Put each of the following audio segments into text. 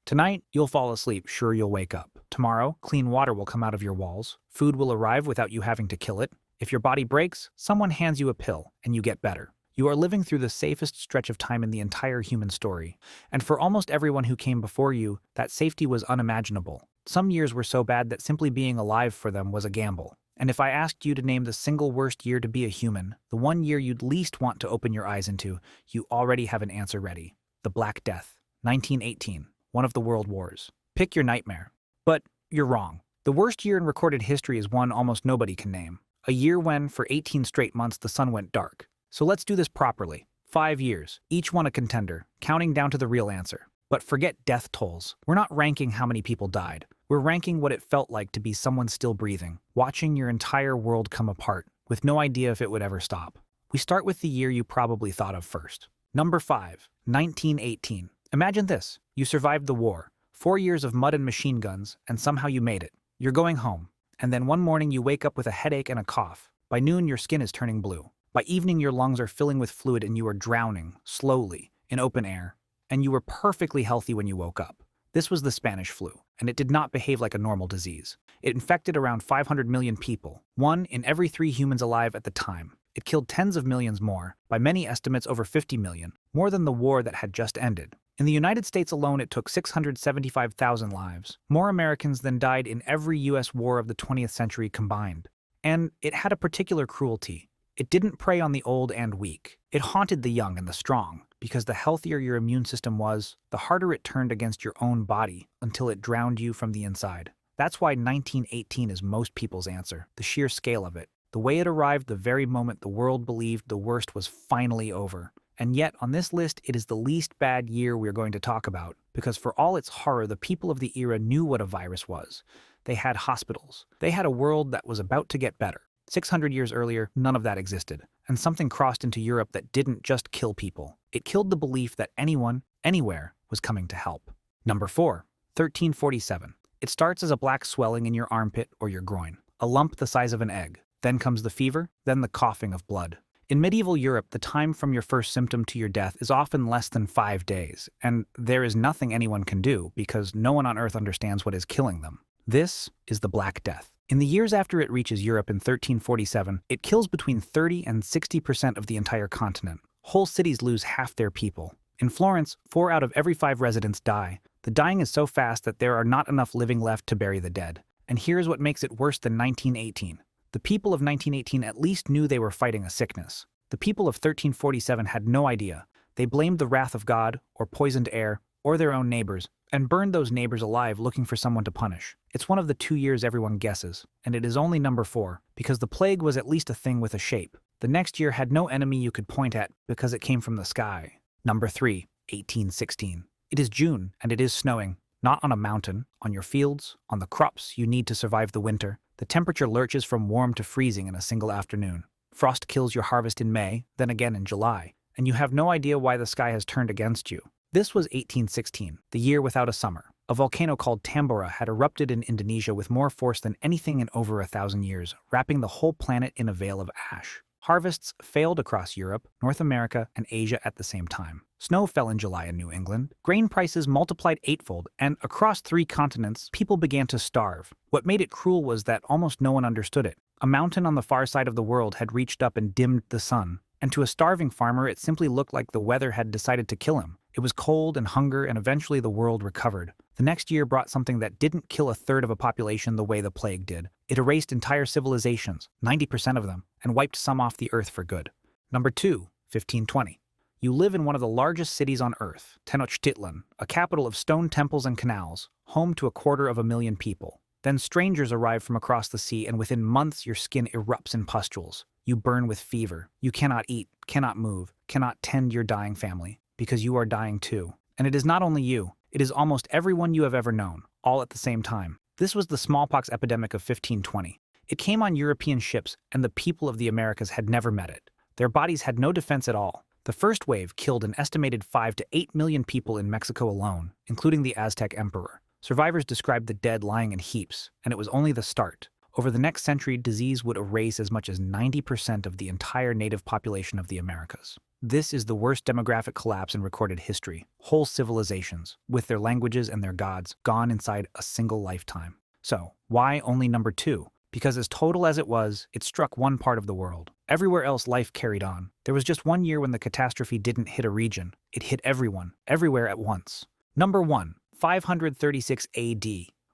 Tonight, you'll fall asleep, sure you'll wake up. Tomorrow, clean water will come out of your walls. Food will arrive without you having to kill it. If your body breaks, someone hands you a pill, and you get better. You are living through the safest stretch of time in the entire human story. And for almost everyone who came before you, that safety was unimaginable. Some years were so bad that simply being alive for them was a gamble. And if I asked you to name the single worst year to be a human, the one year you'd least want to open your eyes into, you already have an answer ready. The Black Death, 1918, one of the world wars. Pick your nightmare. But you're wrong. The worst year in recorded history is one almost nobody can name. A year when, for 18 straight months, the sun went dark. So let's do this properly. 5 years, each one a contender, counting down to the real answer. But forget death tolls. We're not ranking how many people died. We're ranking what it felt like to be someone still breathing, watching your entire world come apart, with no idea if it would ever stop. We start with the year you probably thought of first. Number 5, 1918. Imagine this. You survived the war, 4 years of mud and machine guns, and somehow you made it. You're going home. And then one morning you wake up with a headache and a cough. By noon, your skin is turning blue. By evening, your lungs are filling with fluid and you are drowning, slowly, in open air. And you were perfectly healthy when you woke up. This was the Spanish flu, and it did not behave like a normal disease. It infected around 500 million people, 1 in every 3 humans alive at the time. It killed tens of millions more, by many estimates over 50 million, more than the war that had just ended. In the United States alone, it took 675,000 lives, more Americans than died in every U.S. war of the 20th century combined. And it had a particular cruelty. It didn't prey on the old and weak. It haunted the young and the strong, because the healthier your immune system was, the harder it turned against your own body until it drowned you from the inside. That's why 1918 is most people's answer, the sheer scale of it. The way it arrived the very moment the world believed the worst was finally over. And yet, on this list, it is the least bad year we're going to talk about, because for all its horror, the people of the era knew what a virus was. They had hospitals. They had a world that was about to get better. 600 years earlier, none of that existed, and something crossed into Europe that didn't just kill people. It killed the belief that anyone, anywhere, was coming to help. Number 4, 1347. It starts as a black swelling in your armpit or your groin, a lump the size of an egg. Then comes the fever, then the coughing of blood. In medieval Europe, the time from your first symptom to your death is often less than 5 days, and there is nothing anyone can do because no one on Earth understands what is killing them. This is the Black Death. In the years after it reaches Europe in 1347, it kills between 30 and 60% of the entire continent. Whole cities lose half their people. In Florence, 4 out of every 5 residents die. The dying is so fast that there are not enough living left to bury the dead. And here's what makes it worse than 1918. The people of 1918 at least knew they were fighting a sickness. The people of 1347 had no idea. They blamed the wrath of God, or poisoned air, or their own neighbors, and burned those neighbors alive looking for someone to punish. It's one of the 2 years everyone guesses, and it is only number 4, because the plague was at least a thing with a shape. The next year had no enemy you could point at because it came from the sky. Number 3, 1816. It is June, and it is snowing. Not on a mountain, on your fields, on the crops you need to survive the winter. The temperature lurches from warm to freezing in a single afternoon. Frost kills your harvest in May, then again in July, and you have no idea why the sky has turned against you. This was 1816, the year without a summer. A volcano called Tambora had erupted in Indonesia with more force than anything in over 1,000 years, wrapping the whole planet in a veil of ash. Harvests failed across Europe, North America, and Asia at the same time. Snow fell in July in New England. Grain prices multiplied eightfold, and across 3 continents, people began to starve. What made it cruel was that almost no one understood it. A mountain on the far side of the world had reached up and dimmed the sun, and to a starving farmer it simply looked like the weather had decided to kill him. It was cold and hunger, and eventually the world recovered. The next year brought something that didn't kill 1/3 of a population the way the plague did. It erased entire civilizations, 90% of them, and wiped some off the earth for good. Number 2, 1520. You live in one of the largest cities on Earth, Tenochtitlan, a capital of stone temples and canals, home to 250,000 people. Then strangers arrive from across the sea, and within months your skin erupts in pustules. You burn with fever. You cannot eat, cannot move, cannot tend your dying family, because you are dying too. And it is not only you, it is almost everyone you have ever known, all at the same time. This was the smallpox epidemic of 1520. It came on European ships, and the people of the Americas had never met it. Their bodies had no defense at all. The first wave killed an estimated 5 to 8 million people in Mexico alone, including the Aztec emperor. Survivors described the dead lying in heaps, and it was only the start. Over the next century, disease would erase as much as 90% of the entire native population of the Americas. This is the worst demographic collapse in recorded history. Whole civilizations, with their languages and their gods, gone inside a single lifetime. So, why only number 2? Because as total as it was, it struck one part of the world. Everywhere else life carried on. There was just one year when the catastrophe didn't hit a region. It hit everyone, everywhere at once. Number 1, 536 AD.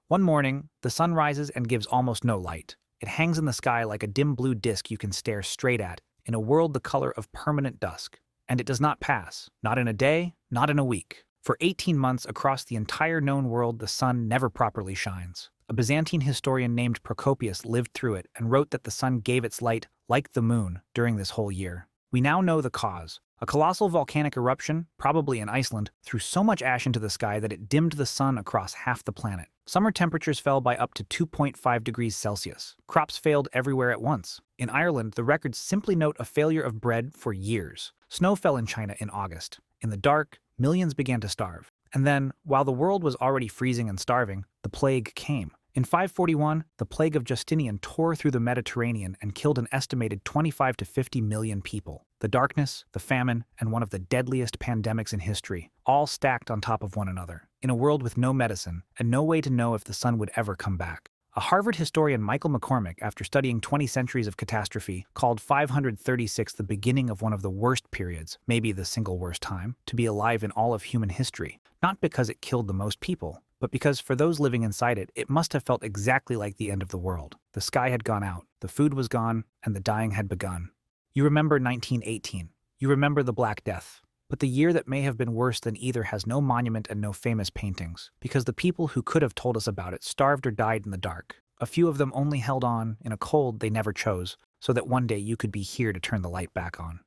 One morning, the sun rises and gives almost no light. It hangs in the sky like a dim blue disk you can stare straight at, in a world the color of permanent dusk. And it does not pass, not in a day, not in a week. For 18 months across the entire known world, the sun never properly shines. A Byzantine historian named Procopius lived through it and wrote that the sun gave its light, like the moon, during this whole year. We now know the cause. A colossal volcanic eruption, probably in Iceland, threw so much ash into the sky that it dimmed the sun across half the planet. Summer temperatures fell by up to 2.5 degrees Celsius. Crops failed everywhere at once. In Ireland, the records simply note a failure of bread for years. Snow fell in China in August. In the dark, millions began to starve. And then, while the world was already freezing and starving, the plague came. In 541, the plague of Justinian tore through the Mediterranean and killed an estimated 25 to 50 million people. The darkness, the famine, and one of the deadliest pandemics in history, all stacked on top of one another, in a world with no medicine and no way to know if the sun would ever come back. A Harvard historian, Michael McCormick, after studying 20 centuries of catastrophe, called 536 the beginning of one of the worst periods, maybe the single worst time, to be alive in all of human history, not because it killed the most people, but because for those living inside it, it must have felt exactly like the end of the world. The sky had gone out, the food was gone, and the dying had begun. You remember 1918. You remember the Black Death. But the year that may have been worse than either has no monument and no famous paintings, because the people who could have told us about it starved or died in the dark. A few of them only held on, in a cold they never chose, so that one day you could be here to turn the light back on.